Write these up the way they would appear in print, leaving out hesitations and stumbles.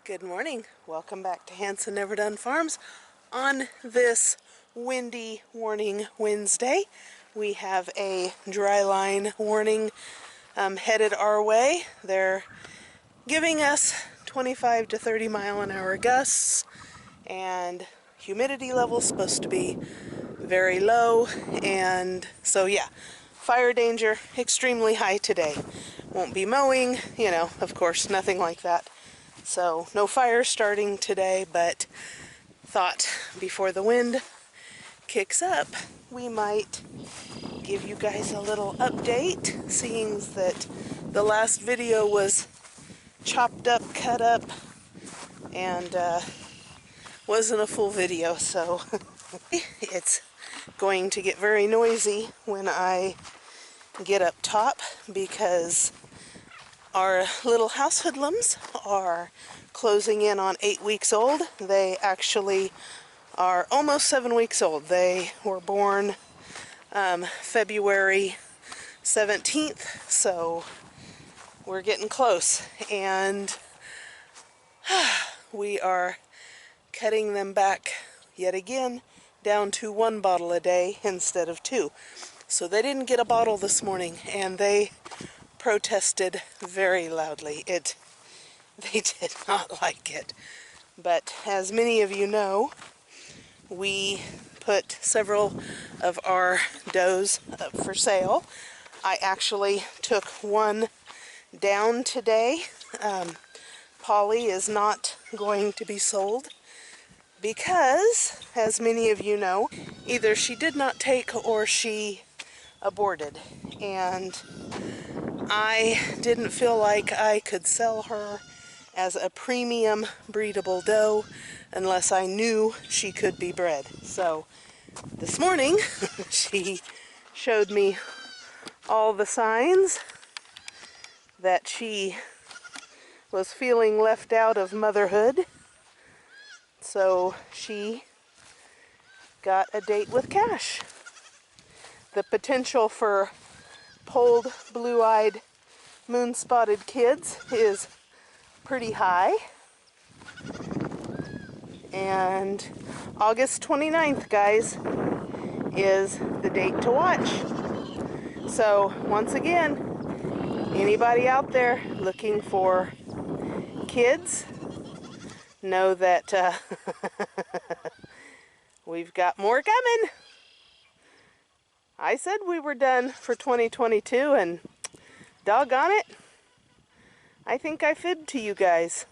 Good morning. Welcome back to Hanson Never Done Farms. On this windy warning Wednesday, we have a dry line warning headed our way. They're giving us 25 to 30 mile an hour gusts, and humidity level's supposed to be very low, and so yeah, fire danger extremely high today. Won't be mowing, of course, nothing like that. So no fire starting today, but thought before the wind kicks up, we might give you guys a little update, seeing that the last video was chopped up, cut up, and wasn't a full video, so it's going to get very noisy when I get up top because our little house hoodlums are closing in on 8 weeks old. They actually are almost 7 weeks old. They were born February 17th, so we're getting close. And we are cutting them back yet again down to 1 bottle a day instead of 2. So they didn't get a bottle this morning, and they protested very loudly. They did not like it. But as many of you know, we put several of our does up for sale. I actually took one down today. Polly is not going to be sold because, as many of you know, either she did not take or she aborted, and I didn't feel like I could sell her as a premium breedable doe unless I knew she could be bred. So this morning she showed me all the signs that she was feeling left out of motherhood. So she got a date with Cash. The potential for polled, blue-eyed, moon-spotted kids is pretty high. And August 29th, guys, is the date to watch. So once again, anybody out there looking for kids, know that we've got more coming. I said we were done for 2022, and doggone it, I think I fibbed to you guys.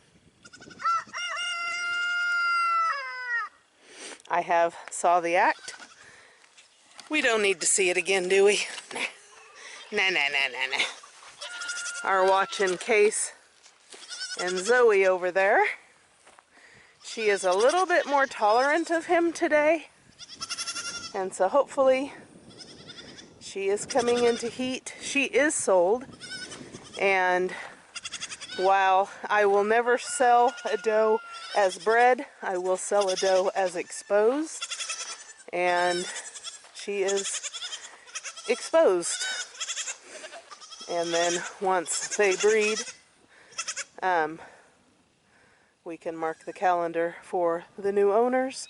I have saw the act. We don't need to see it again, do we? Nah. Our watching Case and Zoe over there. She is a little bit more tolerant of him today, and so hopefully she is coming into heat. She is sold, and while I will never sell a doe as bred, I will sell a doe as exposed, and she is exposed. And then once they breed, we can mark the calendar for the new owners,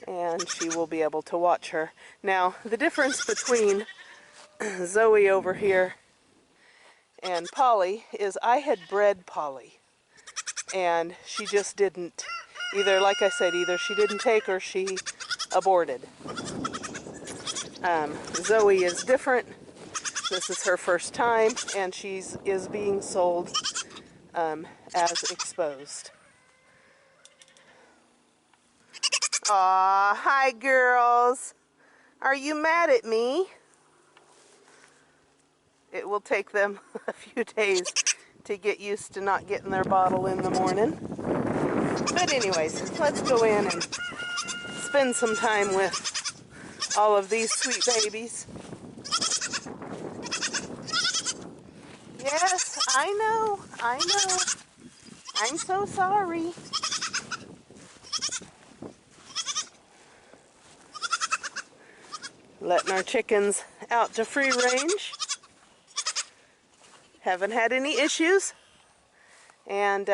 and she will be able to watch her. Now, the difference between Zoe over here and Polly is I had bred Polly, and she just didn't, either, like I said, either she didn't take or she aborted. Zoe is different. This is her first time, and she is being sold as exposed. Aw, hi girls. Are you mad at me? It will take them a few days to get used to not getting their bottle in the morning. But anyways, let's go in and spend some time with all of these sweet babies. Yes, I know. I'm so sorry. Letting our chickens out to free range. Haven't had any issues. And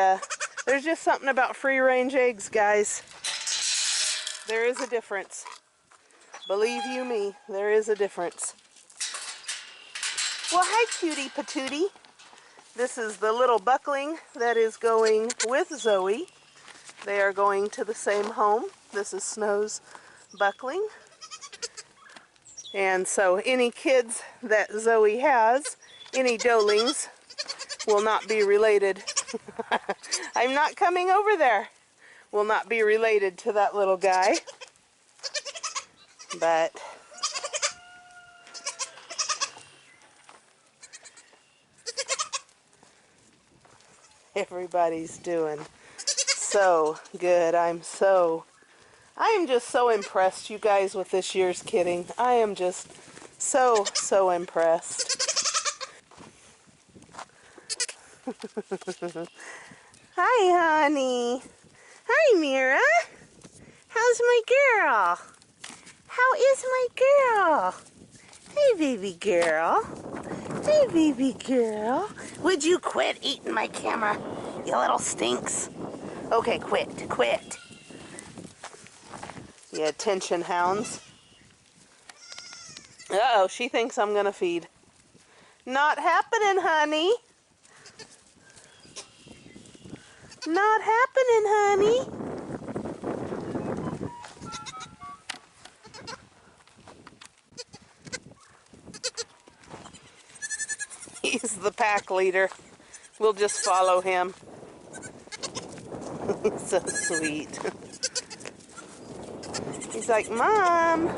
There's just something about free-range eggs, guys. There is a difference. Believe you me, there is a difference. Well, hi, cutie patootie. This is the little buckling that is going with Zoe. They are going to the same home. This is Snow's buckling. And so any kids that Zoe has, any doelings, will not be related. I'm not coming over there. Will not be related to that little guy. But everybody's doing so good. I am just so impressed, you guys, with this year's kidding. I am just so impressed. Hi, honey. Hi, Mira. How's my girl? How is my girl? Hey, baby girl. Hey, baby girl. Would you quit eating my camera, you little stinks? Okay, quit. You attention hounds. Uh-oh, she thinks I'm gonna feed. Not happening, honey. Not happening, honey. He's the pack leader. We'll just follow him. He's so sweet. He's like, Mom.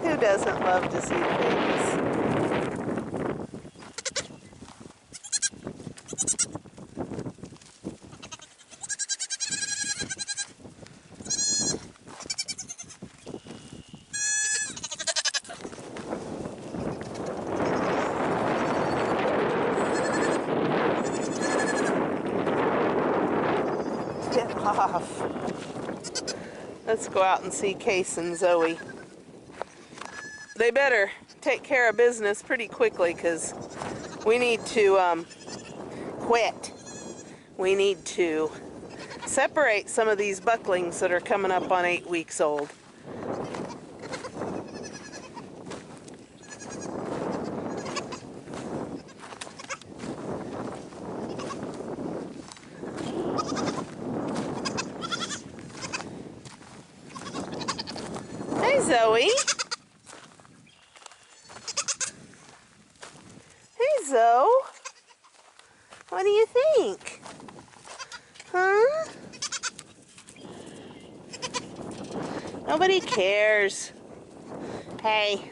Who doesn't love to see babies? Get off. Let's go out and see Case and Zoe. They better take care of business pretty quickly because we need to quit. We need to separate some of these bucklings that are coming up on 8 weeks old. Hey, Zoe. Hey, Zoe. What do you think? Huh? Nobody cares. Hey.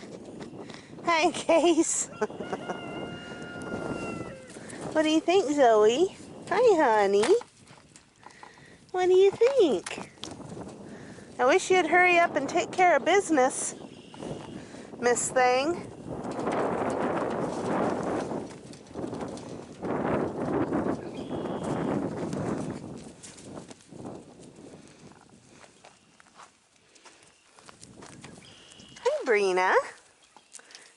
Hi, Case. What do you think, Zoe? Hi, honey. What do you think? I wish you'd hurry up and take care of business, Miss Thing. Hi, Brina.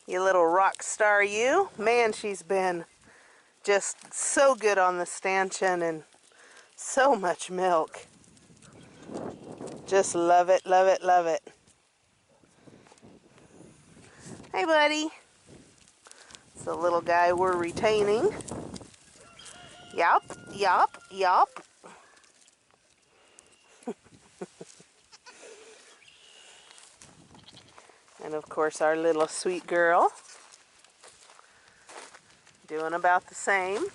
You little rock star, you. Man, she's been just so good on the stanchion and so much milk. Just love it, love it, love it. Hey, buddy. It's the little guy we're retaining. Yup, yup, yup. And of course our little sweet girl. Doing about the same.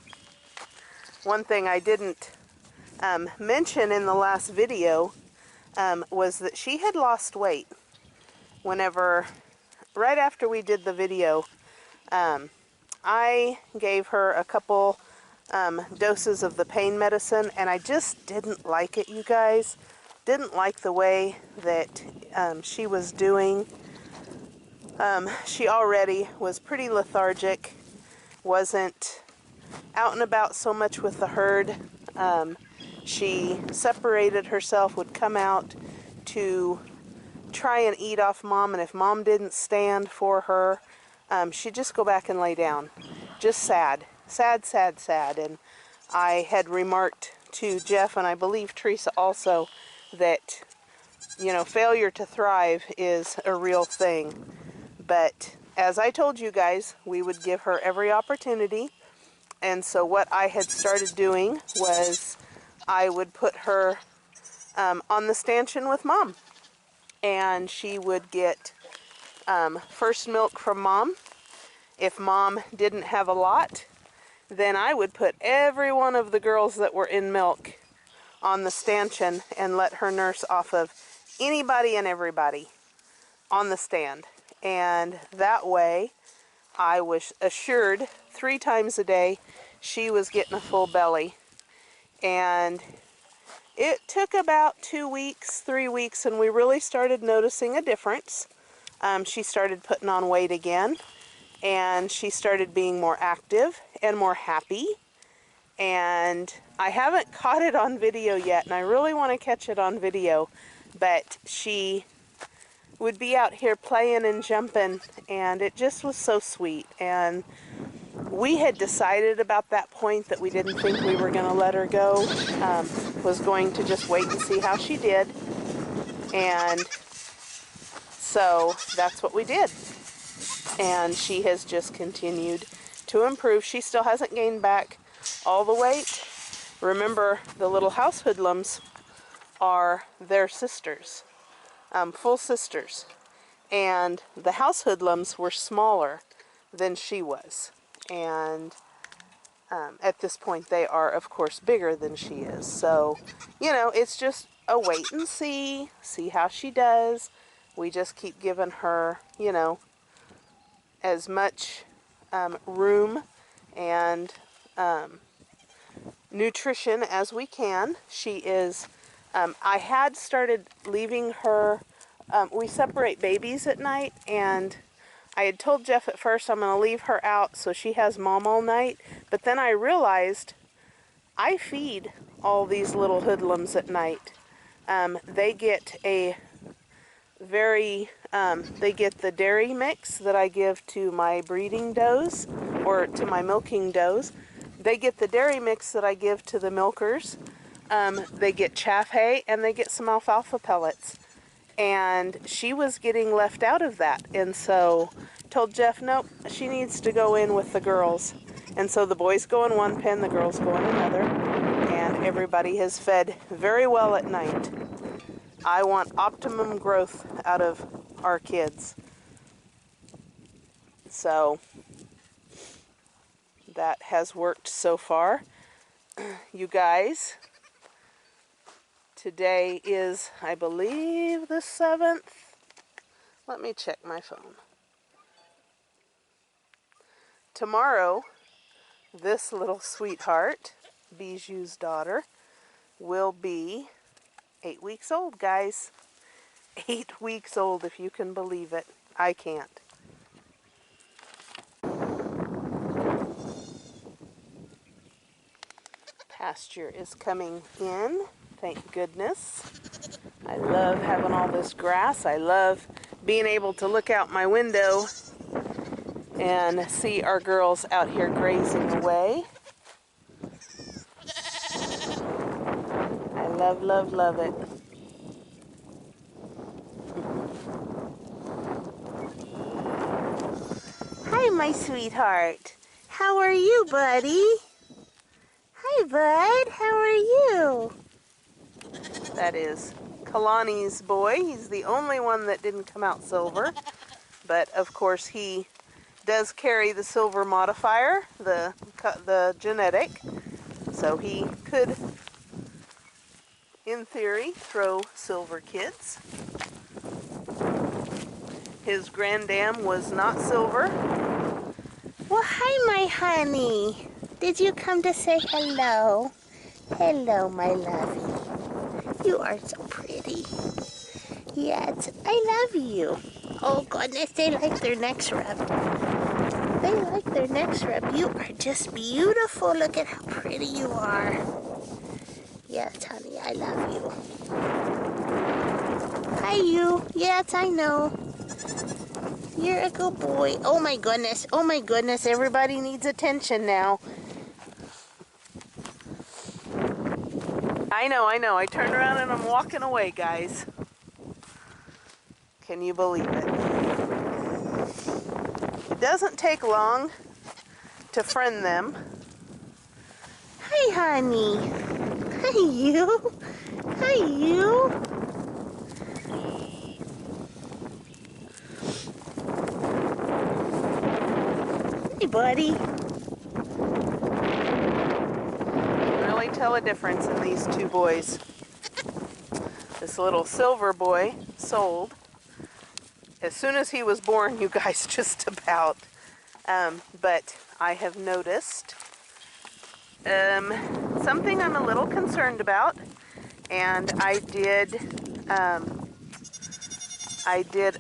One thing I didn't mention in the last video was that she had lost weight whenever, right after we did the video, I gave her a couple doses of the pain medicine, and I just didn't like it, you guys. Didn't like the way that she was doing. She already was pretty lethargic, wasn't out and about so much with the herd. She separated herself, would come out to try and eat off Mom, and if Mom didn't stand for her, she'd just go back and lay down. Just sad. Sad, sad, sad. And I had remarked to Jeff, and I believe Teresa also, that, you know, failure to thrive is a real thing. But as I told you guys, we would give her every opportunity. And so what I had started doing was I would put her on the stanchion with Mom. And she would get first milk from Mom. If Mom didn't have a lot, then I would put every one of the girls that were in milk on the stanchion and let her nurse off of anybody and everybody on the stand. And that way I was assured 3 times a day she was getting a full belly. And it took about 2 weeks, 3 weeks, and we really started noticing a difference. She started putting on weight again, and she started being more active and more happy. And I haven't caught it on video yet, and I really want to catch it on video, but she would be out here playing and jumping, and it just was so sweet. And we had decided about that point that we didn't think we were going to let her go, was going to just wait and see how she did. And so that's what we did. And she has just continued to improve. She still hasn't gained back all the weight. Remember, the little house hoodlums are their sisters, full sisters. And the house hoodlums were smaller than she was. And at this point they are, of course, bigger than she is. So, you know, it's just a wait and see how she does. We just keep giving her, you know, as much room and nutrition as we can. She is, I had started leaving her, we separate babies at night, and I had told Jeff at first I'm going to leave her out so she has Mom all night, but then I realized I feed all these little hoodlums at night. They get a very, they get the dairy mix that I give to my breeding does, or to my milking does. They get the dairy mix that I give to the milkers. They get chaff hay, and they get some alfalfa pellets. And she was getting left out of that, and so told Jeff, nope, she needs to go in with the girls. And so the boys go in one pen, the girls go in another, and everybody has fed very well at night. I want optimum growth out of our kids. So that has worked so far. You guys, today is, I believe, the 7th. Let me check my phone. Tomorrow, this little sweetheart, Bijou's daughter, will be 8 weeks old, guys. 8 weeks old, if you can believe it. I can't. Pasture is coming in. Thank goodness. I love having all this grass. I love being able to look out my window and see our girls out here grazing away. I love, love, love it. Hi, my sweetheart. How are you, buddy? Hi, bud. How are you? That is Kalani's boy. He's the only one that didn't come out silver. But, of course, he does carry the silver modifier, the genetic. So he could, in theory, throw silver kids. His granddam was not silver. Well, hi, my honey. Did you come to say hello? Hello, my lovey. You are so pretty. Yes, I love you. Oh, goodness, they like their necks rubbed. They like their necks rubbed. You are just beautiful. Look at how pretty you are. Yes, honey, I love you. Hi, you. Yes, I know. You're a good boy. Oh my goodness. Oh my goodness. Everybody needs attention now. I know. I turned around and I'm walking away, guys. Can you believe it? It doesn't take long to friend them. Hi, honey. Hi, you. Hi, you. Hey, buddy. You can really tell a difference in these two boys. This little silver boy sold as soon as he was born, you guys, just about. But I have noticed something I'm a little concerned about, and I did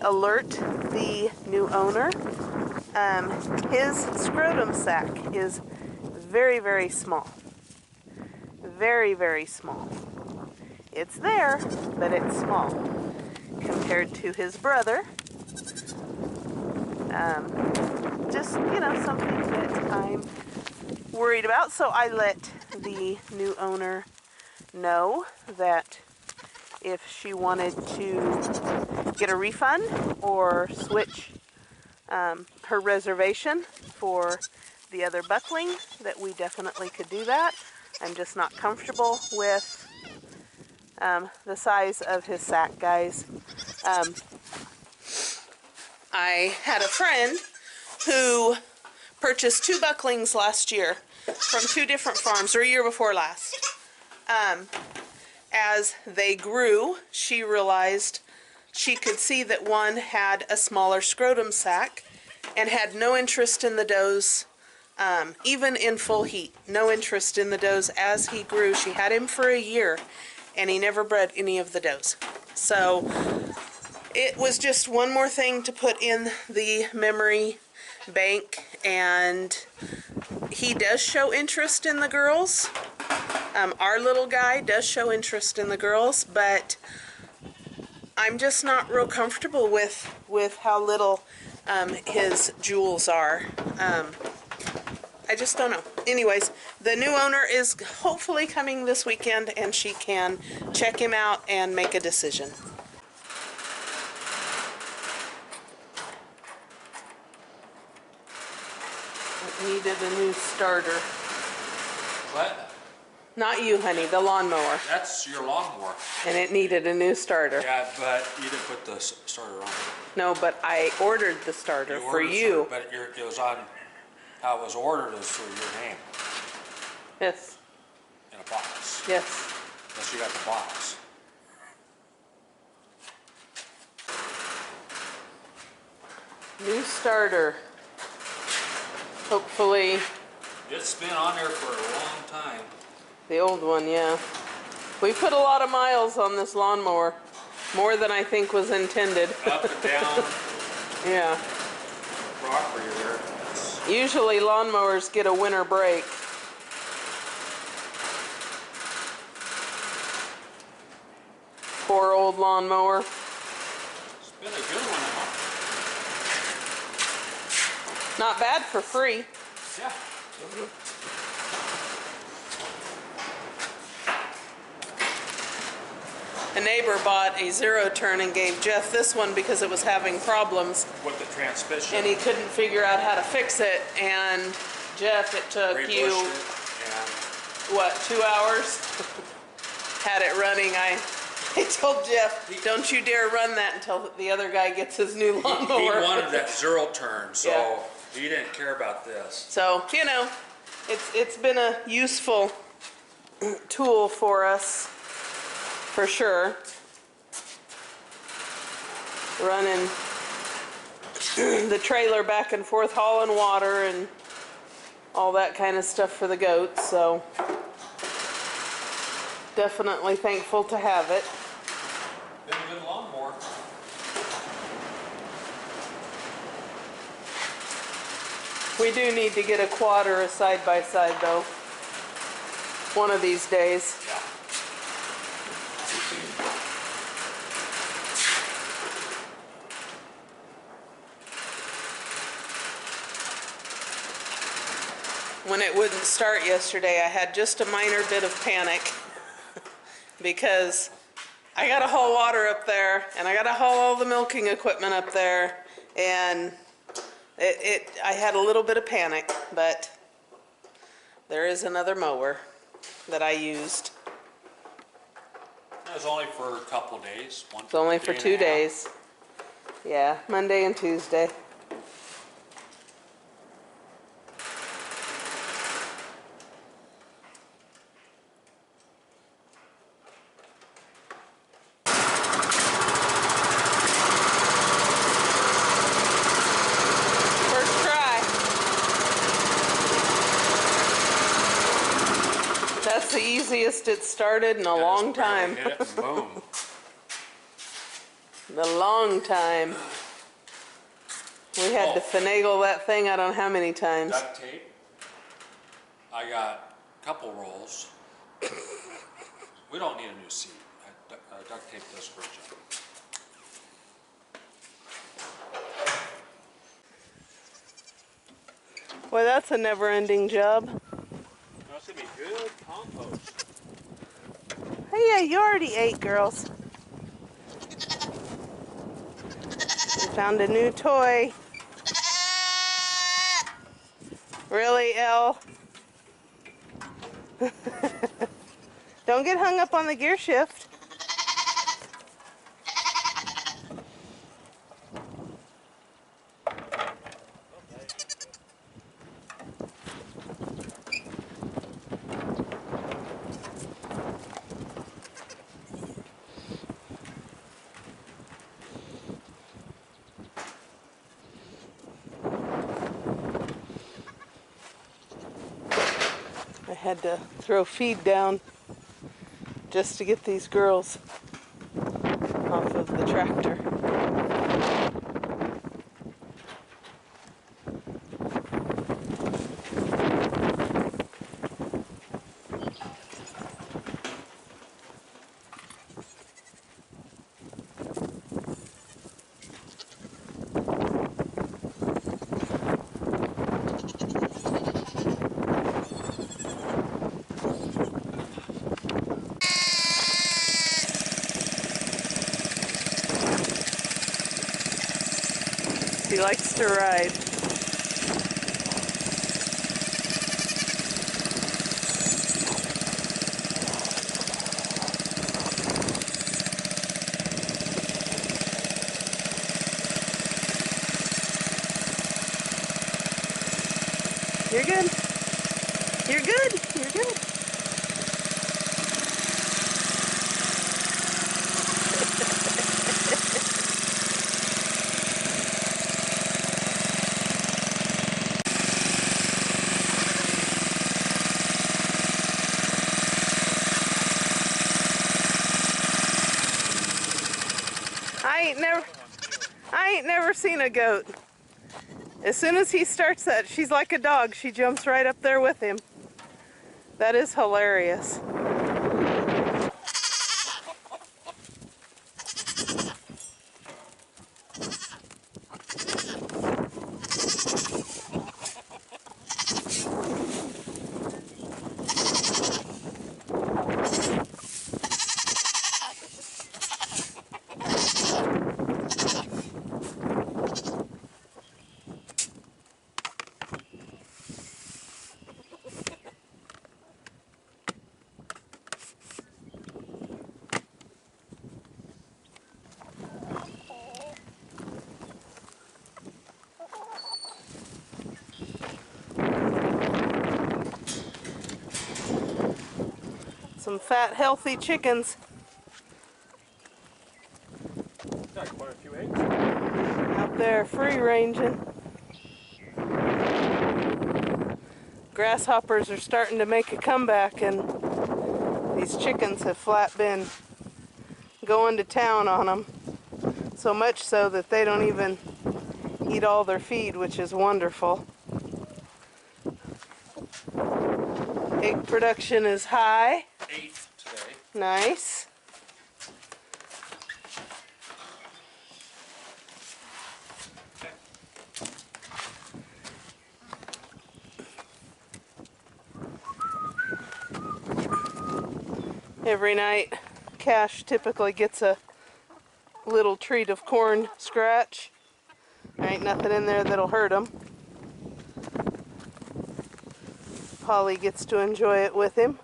alert the new owner. His scrotum sac is very, very small. Very, very small. It's there, but it's small compared to his brother. Just, something that I'm worried about. So I let the new owner know that if she wanted to get a refund or switch her reservation for the other buckling, that we definitely could do that. I'm just not comfortable with the size of his sack, guys. I had a friend who purchased 2 bucklings last year from 2 different farms, or a year before last. As they grew, she realized she could see that one had a smaller scrotum sac and had no interest in the does, even in full heat. No interest in the does as he grew. She had him for a year, and he never bred any of the does. So it was just one more thing to put in the memory bank, and he does show interest in the girls. Our little guy does show interest in the girls, but I'm just not real comfortable with how little his jewels are. I just don't know. Anyways, the new owner is hopefully coming this weekend, and she can check him out and make a decision. It needed a new starter. What? Not you, honey, the lawnmower. That's your lawnmower. And it needed a new starter. Yeah, but you didn't put the starter on. No, but I ordered the starter for you. But it was on how it was ordered is through your name. Yes. In a box. Yes. Unless you got the box. New starter. Hopefully. It's been on there for a long time. The old one, yeah. We put a lot of miles on this lawnmower. More than I think was intended. Up and down. Yeah. Property there. Usually lawnmowers get a winter break. Poor old lawnmower. It's been a good one, huh? Not bad for free. Yeah. A neighbor bought a 0-turn and gave Jeff this one because it was having problems. With the transmission. And he couldn't figure out how to fix it. And Jeff, it took you, what, 2 hours? Had it running. I told Jeff, don't you dare run that until the other guy gets his new lawnmower. He wanted that 0-turn, so yeah. He didn't care about this. So, it's been a useful tool for us, for sure. Running the trailer back and forth, hauling water and all that kind of stuff for the goats, so definitely thankful to have it. Been a good lawnmower. We do need to get a quad or a side-by-side though, one of these days. Yeah. when it wouldn't start yesterday, I had just a minor bit of panic because I got to haul water up there and I got to haul all the milking equipment up there, and I had a little bit of panic, but there is another mower that I used. It was only for a couple days. It's only for 2 days. Yeah, Monday and Tuesday. First try. That's the easiest it's started in a long time. Hit it and boom. The long time. We had to finagle that thing I don't know how many times. Duct tape. I got a couple rolls. We don't need a new seat. Duct tape does a great job. Boy, that's a never-ending job. That's gonna be good compost. Hey, yeah, you already ate, girls. We found a new toy. Really, Elle? Don't get hung up on the gear shift. I had to throw feed down just to get these girls off of the tractor. He likes to ride. You're good. You're good. You're good. I ain't never seen a goat. As soon as he starts that, she's like a dog. She jumps right up there with him. That is hilarious. Some fat, healthy chickens. Got quite a few eggs. Out there free ranging. Grasshoppers are starting to make a comeback, and these chickens have flat been going to town on them. So much so that they don't even eat all their feed, which is wonderful. Egg production is high. 8 today. Nice. Every night, Cash typically gets a little treat of corn scratch. There ain't nothing in there that'll hurt him. Polly gets to enjoy it with him.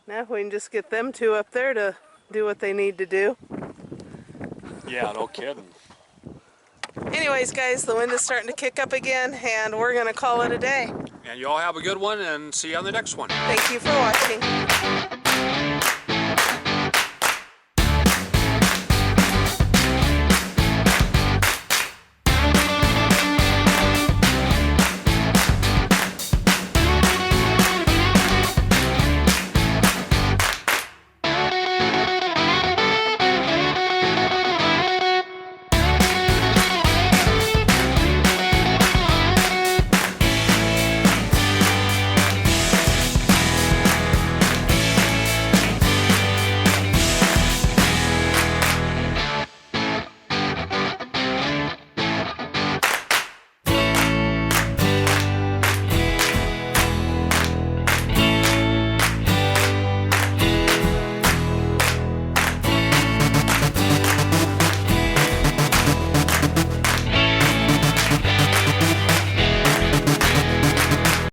Now we can just get them two up there to do what they need to do. Yeah, no kidding. Anyways, guys, the wind is starting to kick up again, and we're going to call it a day. And you all have a good one, and see you on the next one. Thank you for watching.